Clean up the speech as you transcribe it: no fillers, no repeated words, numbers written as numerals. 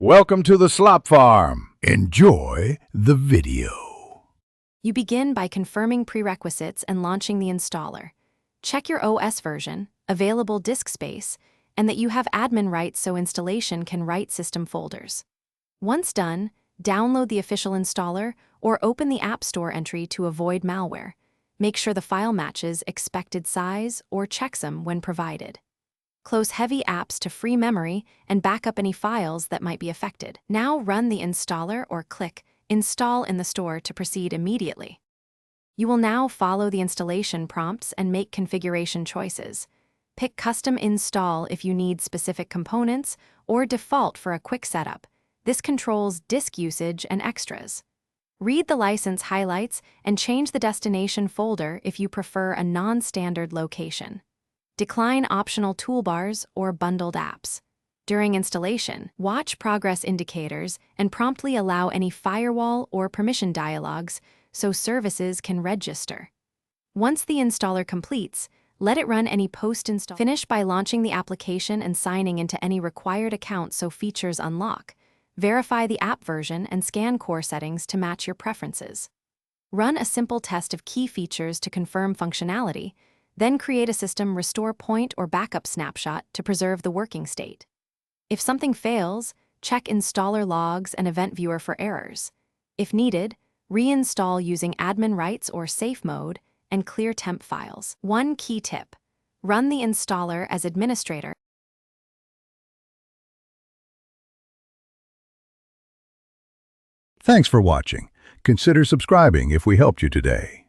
Welcome to the Slop Farm. Enjoy the video. You begin by confirming prerequisites and launching the installer. Check your OS version, available disk space, and that you have admin rights so installation can write system folders. Once done, download the official installer or open the App Store entry to avoid malware. Make sure the file matches expected size or checksum when provided. Close heavy apps to free memory and back up any files that might be affected. Now run the installer or click Install in the store to proceed immediately. You will now follow the installation prompts and make configuration choices. Pick Custom Install if you need specific components, or Default for a quick setup. This controls disk usage and extras. Read the license highlights and change the destination folder if you prefer a non-standard location. Decline optional toolbars or bundled apps. During installation, watch progress indicators and promptly allow any firewall or permission dialogues so services can register. Once the installer completes, let it run any post-install. Finish by launching the application and signing into any required account so features unlock. Verify the app version and scan core settings to match your preferences. Run a simple test of key features to confirm functionality, then create a system restore point or backup snapshot to preserve the working state. If something fails, check installer logs and event viewer for errors. If needed, reinstall using admin rights or safe mode and clear temp files. One key tip: run the installer as administrator. Thanks for watching. Consider subscribing if we helped you today.